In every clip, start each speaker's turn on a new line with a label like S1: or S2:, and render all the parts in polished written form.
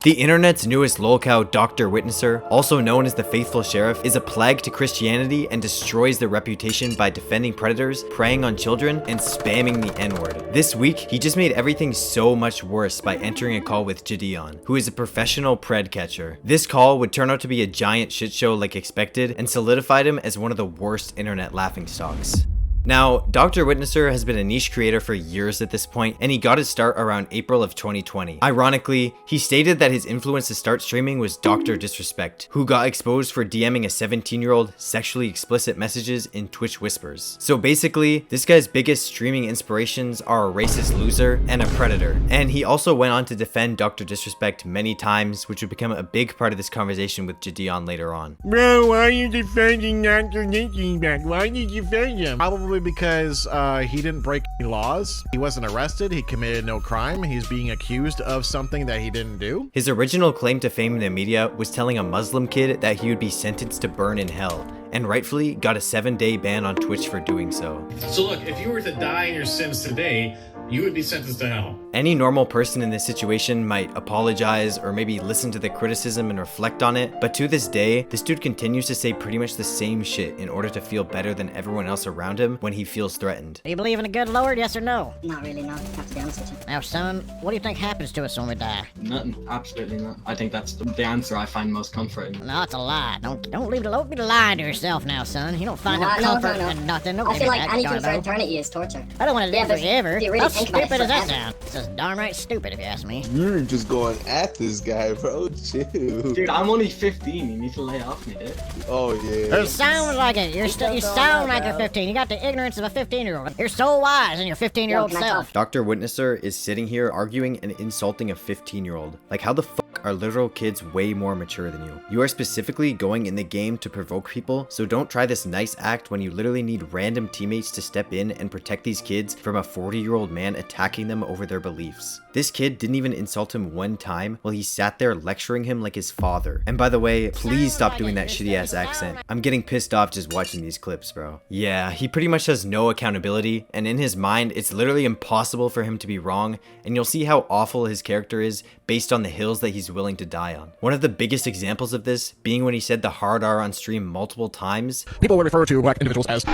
S1: The internet's newest lolcow, Dr. Witnesser, also known as the Faithful Sheriff, is a plague to Christianity and destroys their reputation by defending predators, preying on children, and spamming the N-word. This week, he just made everything so much worse by entering a call with JiDion, who is a professional pred catcher. This call would turn out to be a giant shit show like expected and solidified him as one of the worst internet laughingstocks. Now, Dr. Witnesser has been a niche creator for years at this point, and he got his start around April of 2020. Ironically, he stated that his influence to start streaming was Dr. Disrespect, who got exposed for DMing a 17-year-old sexually explicit messages in Twitch whispers. So basically, this guy's biggest streaming inspirations are a racist loser and a predator. And he also went on to defend Dr. Disrespect many times, which would become a big part of this conversation with JiDion later on.
S2: Bro, why are you defending Dr. Disrespect? Why did you defend him? Probably because he didn't break any laws. He wasn't arrested. He committed no crime. He's being accused of something that he didn't do.
S1: His original claim to fame in the media was telling a Muslim kid that he would be sentenced to burn in hell, and rightfully got a 7-day ban on Twitch for doing so.
S3: So look, if you were to die in your sins today, you would be sentenced to hell.
S1: Any normal person in this situation might apologize or maybe listen to the criticism and reflect on it, but to this day, this dude continues to say pretty much the same shit in order to feel better than everyone else around him when he feels threatened.
S4: Do you believe in a good Lord, yes or no?
S5: Not really, no. Have to be honest with you.
S4: Now, son, what do you think happens to us when we die?
S6: Nothing. Absolutely not. I think that's the answer I find most comforting.
S4: No, it's a lie. Don't be lying to yourself now, son. You don't find no comfort in nothing. No,
S5: I feel like anything for eternity is torture.
S4: I don't want to live forever.
S5: Do you really
S4: How
S5: think about it
S4: stupid does that
S5: forever?
S4: sound? It's just darn right stupid if you ask me.
S7: You're just going at this guy, bro. Chill.
S6: Dude, I'm only 15. You need to lay off me, dude.
S7: Oh, yeah.
S4: You sound like it. You sound like you're 15. You got the ignorance of a 15-year-old. You're so wise in your 15-year-old self.
S1: Dr. Witnesser is sitting here arguing and insulting a 15-year-old. Like, how the fuck are literal kids way more mature than you? You are specifically going in the game to provoke people, so don't try this nice act when you literally need random teammates to step in and protect these kids from a 40-year-old man attacking them over their beliefs. This kid didn't even insult him one time while he sat there lecturing him like his father. And by the way, please stop doing that shitty ass accent. I'm getting pissed off just watching these clips, bro. Yeah, he pretty much has no accountability, and in his mind, it's literally impossible for him to be wrong, and you'll see how awful his character is based on the hills that he's willing to die on. One of the biggest examples of this being when he said the hard R on stream multiple times.
S2: People would refer to black individuals as...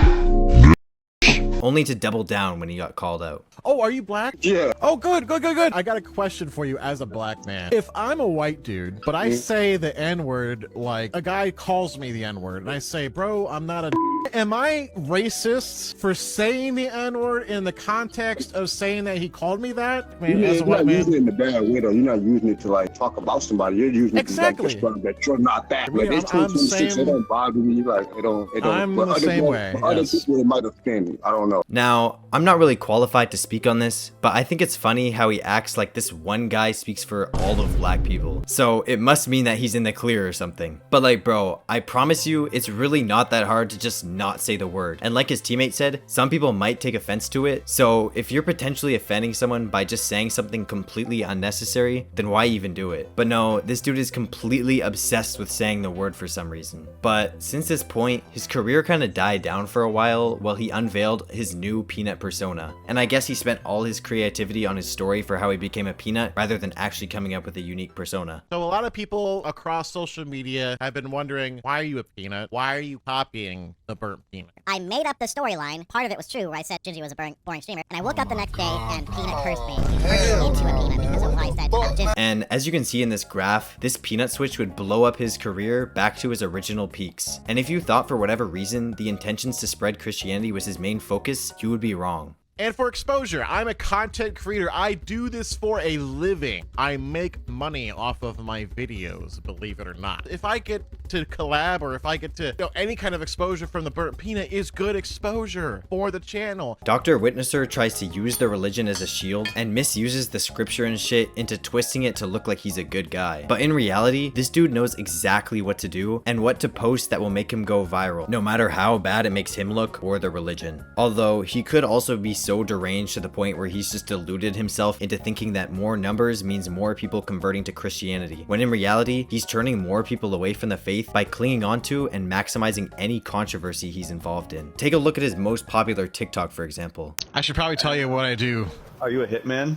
S1: only to double down when he got called out.
S2: Oh, are you black?
S7: Yeah.
S2: Oh, good. I got a question for you as a black man. If I'm a white dude, but I say the N-word, like a guy calls me the N-word, and I say, bro, I'm not a am I racist for saying the N-word in the context of saying that he called me that? Man,
S8: Yeah,
S2: as a
S8: you're
S2: white
S8: not
S2: man.
S8: using it in a bad way though. You're not using it to like talk about somebody. You're using it
S2: Exactly.
S8: to like describe that you're not that.
S2: Yeah,
S8: Like it's
S2: I'm
S8: 2026.
S2: saying-
S8: It don't bother me. Like it don't.
S2: I'm
S8: but
S2: the
S8: other
S2: same
S8: people-
S2: way,
S8: but other
S2: yes.
S8: people, it might offend me. I don't know.
S1: Now, I'm not really qualified to speak on this, but I think it's funny how he acts like this one guy speaks for all of black people. So it must mean that he's in the clear or something. But like, bro, I promise you, it's really not that hard to just not say the word. And like his teammate said, some people might take offense to it. So if you're potentially offending someone by just saying something completely unnecessary, then why even do it? But no, this dude is completely obsessed with saying the word for some reason. But since this point, his career kind of died down for a while he unveiled his new peanut persona. And I guess he spent all his creativity on his story for how he became a peanut rather than actually coming up with a unique persona.
S2: So a lot of people across social media have been wondering, why are you a peanut? Why are you copying the burnt peanut?
S9: I made up the storyline. Part of it was true, where I said Gingy was a boring streamer. And I woke up the next day and Peanut cursed me. He turned me into a peanut because of what I said about Gingy.
S1: And as you can see in this graph, this peanut switch would blow up his career back to his original peaks. And if you thought for whatever reason the intentions to spread Christianity was his main focus, you would be wrong.
S2: And for exposure, I'm a content creator. I do this for a living. I make money off of my videos, believe it or not. If I get to collab or if I get to, any kind of exposure from the burnt peanut is good exposure for the channel.
S1: Dr. Witnesser tries to use the religion as a shield and misuses the scripture and shit into twisting it to look like he's a good guy. But in reality, this dude knows exactly what to do and what to post that will make him go viral, no matter how bad it makes him look or the religion. Although he could also be so deranged to the point where he's just deluded himself into thinking that more numbers means more people converting to Christianity, when in reality, he's turning more people away from the faith by clinging onto and maximizing any controversy he's involved in. Take a look at his most popular TikTok, for example.
S2: I should probably tell you what I do.
S7: Are you a hitman?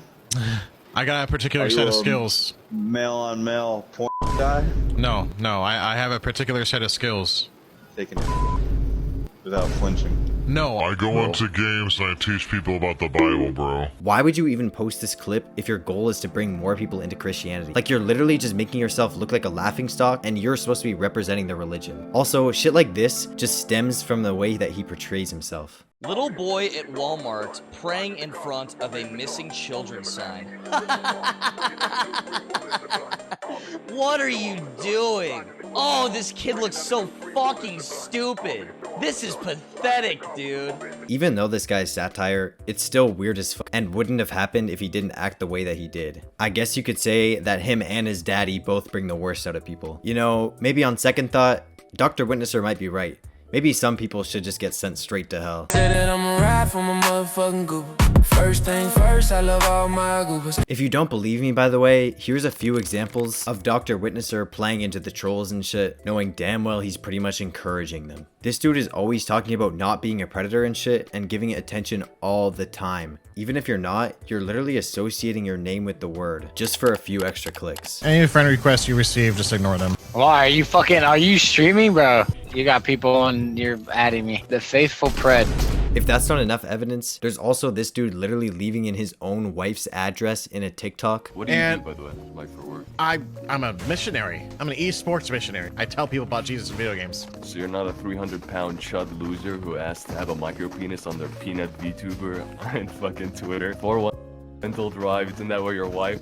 S2: I got a particular set of skills.
S10: Male on male porn guy?
S2: No, I have a particular set of skills.
S10: Taking it without flinching.
S2: No.
S11: I go into games and I teach people about the Bible, bro.
S1: Why would you even post this clip if your goal is to bring more people into Christianity? Like, you're literally just making yourself look like a laughingstock and you're supposed to be representing the religion. Also, shit like this just stems from the way that he portrays himself.
S12: Little boy at Walmart praying in front of a missing children sign. What are you doing? Oh, this kid looks so fucking stupid. This is pathetic, dude.
S1: Even though this guy's satire, it's still weird as fuck and wouldn't have happened if he didn't act the way that he did. I guess you could say that him and his daddy both bring the worst out of people. You know, maybe on second thought, Dr. Witnesser might be right. Maybe some people should just get sent straight to hell. First thing first, I love all my goobers. If you don't believe me, by the way, here's a few examples of Dr. Witnesser playing into the trolls and shit, knowing damn well he's pretty much encouraging them. This dude is always talking about not being a predator and shit and giving it attention all the time. Even if you're not, you're literally associating your name with the word, just for a few extra clicks.
S2: Any friend requests you receive, just ignore them.
S13: Why, are you streaming, bro? You got people on, you're adding me. The faithful pred.
S1: If that's not enough evidence, there's also this dude literally leaving in his own wife's address in a TikTok.
S10: What do you do, by the way, like for work?
S2: I'm a missionary. I'm an esports missionary. I tell people about Jesus in video games.
S10: So you're not a 300-pound chud loser who asked to have a micro penis on their peanut VTuber on fucking Twitter? 4-1 mental drive, isn't that where your wife?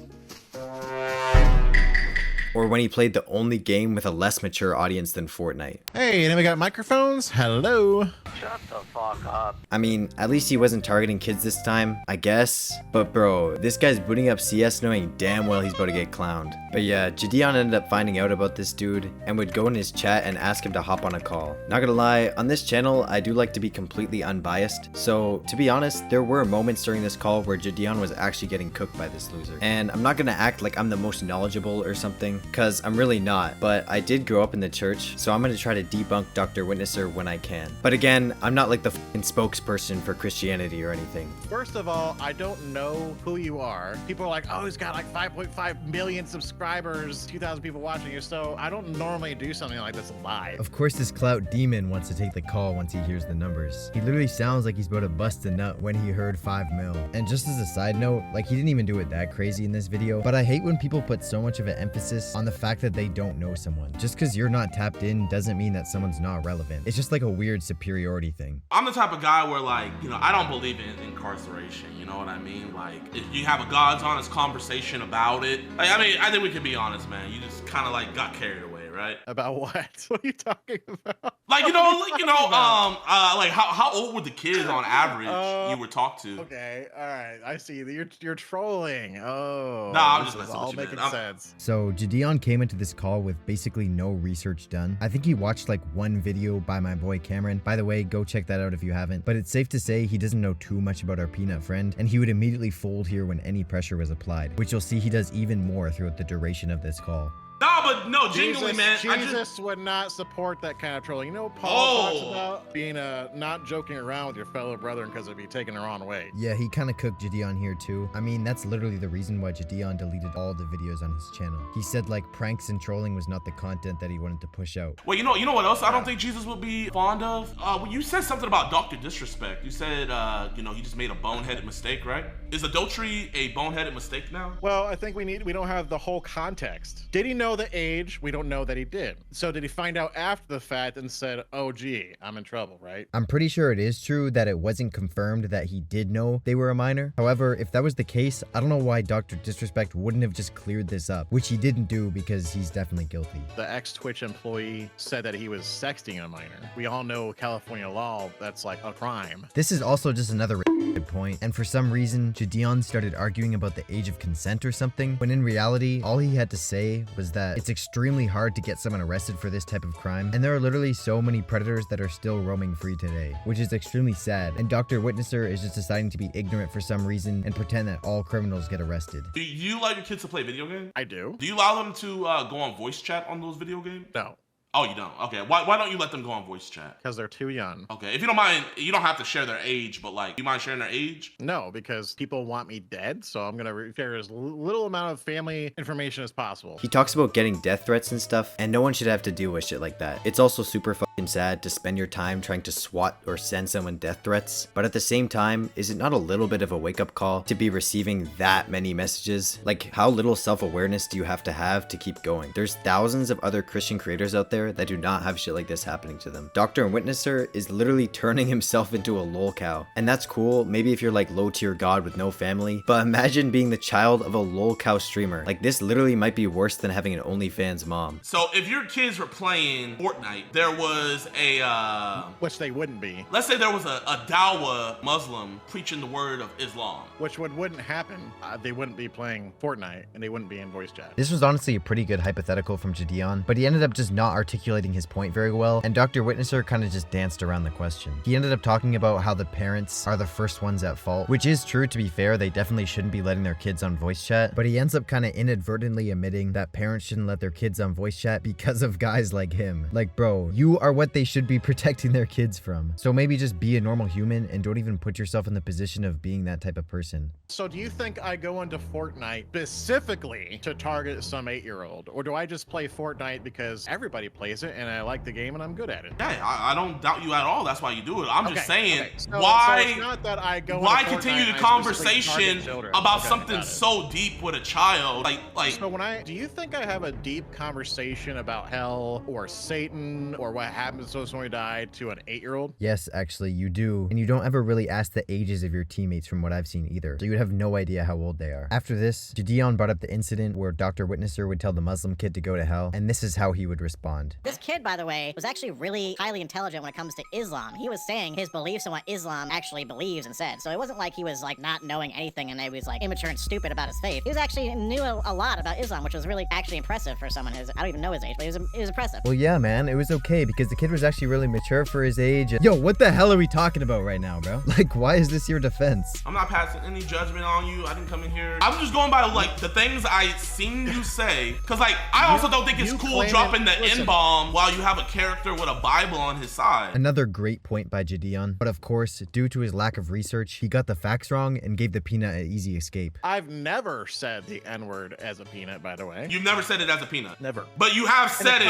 S1: Or when he played the only game with a less mature audience than Fortnite.
S2: Hey, and then we got microphones. Hello.
S13: Shut the fuck up.
S1: I mean, at least he wasn't targeting kids this time, I guess. But bro, this guy's booting up CS knowing damn well he's about to get clowned. But yeah, JiDion ended up finding out about this dude and would go in his chat and ask him to hop on a call. Not gonna lie, on this channel, I do like to be completely unbiased. So to be honest, there were moments during this call where JiDion was actually getting cooked by this loser. And I'm not gonna act like I'm the most knowledgeable or something, because I'm really not. But I did grow up in the church, so I'm gonna try to debunk Dr. Witnesser when I can. But again, I'm not like the fucking spokesperson for Christianity or anything.
S2: First of all, I don't know who you are. People are like, oh, he's got like 5.5 million subscribers, 2,000 people watching you. So I don't normally do something like this live.
S1: Of course, this clout demon wants to take the call once he hears the numbers. He literally sounds like he's about to bust a nut when he heard 5 mil. And just as a side note, like, he didn't even do it that crazy in this video, but I hate when people put so much of an emphasis on the fact that they don't know someone. Just because you're not tapped in doesn't mean that someone's not relevant. It's just like a weird superiority thing.
S14: I'm the type of guy where, like, you know, I don't believe in incarceration, you know what I mean? Like, if you have a God's honest conversation about it, like, I mean, I think we can be honest, man. You just kind of, like, got carried away, right?
S2: About what? What are you talking about?
S14: Like, like, how old were the kids on average you were talked to?
S2: Okay, all right, I see. You're trolling. Oh,
S14: nah, I'm just
S2: this is
S14: messing
S2: all
S14: with you,
S2: making
S14: man.
S2: sense.
S1: So JiDion came into this call with basically no research done. I think he watched like one video by my boy Cameron. By the way, go check that out if you haven't. But it's safe to say he doesn't know too much about our peanut friend, and he would immediately fold here when any pressure was applied, which you'll see he does even more throughout the duration of this call.
S14: Nah, but no, genuinely, man.
S2: Jesus would not support that kind of trolling. You know what Paul talks about? Being not joking around with your fellow brethren because it'd be taken the wrong way.
S1: Yeah, he kind of cooked JiDion here too. I mean, that's literally the reason why JiDion deleted all the videos on his channel. He said like pranks and trolling was not the content that he wanted to push out.
S14: Well, you know what else I don't think Jesus would be fond of? Well, you said something about Dr. Disrespect. You said, you know, he just made a boneheaded mistake, right? Is adultery a boneheaded mistake now?
S2: Well, I think we don't have the whole context. Did he know the age? We don't know that he did. So did he find out after the fact and said, oh gee, I'm in trouble, right?
S1: I'm pretty sure it is true that it wasn't confirmed that he did know they were a minor. However, if that was the case, I don't know why Dr. Disrespect wouldn't have just cleared this up, which he didn't do because he's definitely guilty.
S2: The ex-Twitch employee said that he was sexting a minor. We all know California law, that's like a crime.
S1: This is also just another good point, and for some reason, JiDion started arguing about the age of consent or something, when in reality, all he had to say was that it's extremely hard to get someone arrested for this type of crime, and there are literally so many predators that are still roaming free today, which is extremely sad, and Dr. Witnesser is just deciding to be ignorant for some reason and pretend that all criminals get arrested.
S14: Do you allow your kids to play video games?
S2: I do.
S14: Do you allow them to go on voice chat on those video games?
S2: No.
S14: Oh, you don't? Okay. Why don't you let them go on voice chat?
S2: Because they're too young.
S14: Okay. If you don't mind, you don't have to share their age, but like, do you mind sharing their age?
S2: No, because people want me dead, so I'm gonna share as little amount of family information as possible.
S1: He talks about getting death threats and stuff, and no one should have to deal with shit like that. It's also super fucking sad to spend your time trying to swat or send someone death threats, but at the same time, is it not a little bit of a wake-up call to be receiving that many messages? Like, how little self-awareness do you have to keep going? There's thousands of other Christian creators out there that do not have shit like this happening to them. Dr. Witnesser is literally turning himself into a lolcow, and that's cool, maybe if you're like low-tier god with no family, but imagine being the child of a lolcow streamer. Like, this literally might be worse than having an OnlyFans mom.
S14: So if your kids were playing Fortnite, there was a
S2: which they wouldn't be.
S14: Let's say there was a Dawa Muslim preaching the word of Islam.
S2: Which wouldn't happen. They wouldn't be playing Fortnite and they wouldn't be in voice chat.
S1: This was honestly a pretty good hypothetical from JiDion, but he ended up just not articulating his point very well, and Dr. Witnesser kind of just danced around the question. He ended up talking about how the parents are the first ones at fault, which is true. To be fair, they definitely shouldn't be letting their kids on voice chat, but he ends up kind of inadvertently admitting that parents shouldn't let their kids on voice chat because of guys like him. Like, bro, you are what they should be protecting their kids from. So maybe just be a normal human and don't even put yourself in the position of being that type of person.
S2: So do you think I go into Fortnite specifically to target some 8-year-old, or do I just play Fortnite because everybody plays it and I like the game and I'm good at it?
S14: Yeah, I don't doubt you at all. That's why you do it. I'm just saying,
S2: So
S14: why?
S2: it's not that I go
S14: Why
S2: into
S14: continue
S2: Fortnite
S14: the
S2: and I
S14: conversation
S2: specifically target children.
S14: about
S2: Okay,
S14: something
S2: got it.
S14: so deep with a child? Like.
S2: So do you think I have a deep conversation about hell or Satan or what happens to someone who died to an 8-year-old?
S1: Yes, actually, you do. And you don't ever really ask the ages of your teammates from what I've seen either. So you'd have no idea how old they are. After this, JiDion brought up the incident where Dr. Witnesser would tell the Muslim kid to go to hell, and this is how he would respond.
S4: This kid, by the way, was actually really highly intelligent when it comes to Islam. He was saying his beliefs and what Islam actually believes and said. So it wasn't like he was like not knowing anything and he was like immature and stupid about his faith. He was actually knew a lot about Islam, which was really actually impressive for someone who's, I don't even know his age, but it was impressive.
S1: Well, yeah, man, it was okay because the kid was actually really mature for his age. Yo, what the hell are we talking about right now, bro? Like, why is this your defense?
S14: I'm not passing any judgment on you. I didn't come in here. I'm just going by like the things I seen you say. Cause like, I also don't think it's cool dropping the N-bomb while you have a character with a Bible on his side.
S1: Another great point by JiDion. But of course, due to his lack of research, he got the facts wrong and gave the peanut an easy escape.
S2: I've never said the N-word as a peanut, by the way.
S14: You've never said it as a peanut.
S2: Never.
S14: But you have said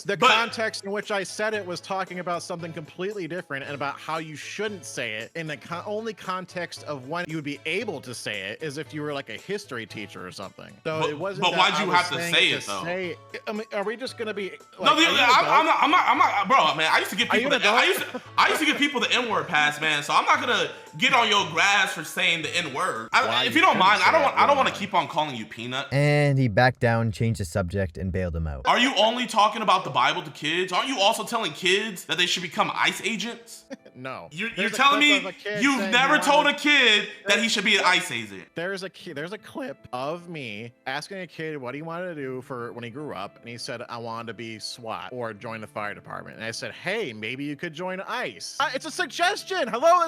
S2: The context in which I said it was talking about something completely different and about how you shouldn't say it. In the only context of when you would be able to say it is if you were like a history teacher or something. So it wasn't.
S14: But why'd you have to say it though?
S2: I mean, are we just gonna be? Like,
S14: No, I'm not, bro. Man, I used to give people I used to give people the N-word pass, man. So I'm not gonna get on your grass for saying the N-word. If you don't mind, I don't want to keep on calling you peanut.
S1: And he backed down, changed the subject, and bailed him out.
S14: Are you only talking about the Bible to kids? Aren't you also telling kids that they should become ICE agents?
S2: No.
S14: You're telling me you've never told a kid that he should be an ICE agent?
S2: There's a clip of me asking a kid what he wanted to do for when he grew up, and he said, I wanted to be SWAT or join the fire department. And I said, hey, maybe you could join ICE. It's a suggestion. Hello,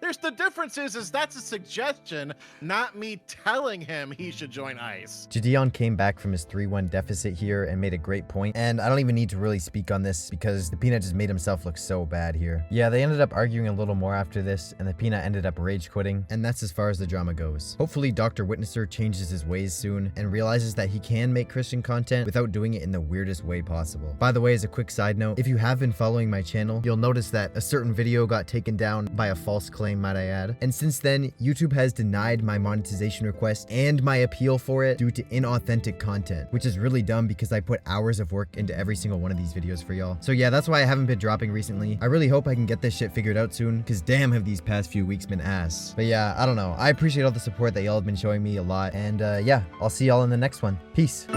S2: there's the difference is that's a suggestion, not me telling him he should join ICE.
S1: JiDion came back from his 3-1 deficit here and made a great point, and I don't even need to really speak on this because the peanut just made himself look so bad here. Yeah, they ended up arguing a little more after this, and the peanut ended up rage quitting, and that's as far as the drama goes. Hopefully Dr. Witnesser changes his ways soon and realizes that he can make Christian content without doing it in the weirdest way possible. By the way, as a quick side note, if you have been following my channel, you'll notice that a certain video got taken down by a false claim, might I add. And since then, YouTube has denied my monetization request and my appeal for it due to inauthentic content, which is really dumb because I put hours of work into every single one of these videos for y'all. So yeah, that's why I haven't been dropping recently. I really hope I can get this shit figured out soon, because damn have these past few weeks been ass. But yeah, I don't know. I appreciate all the support that y'all have been showing me a lot. And yeah, I'll see y'all in the next one. Peace.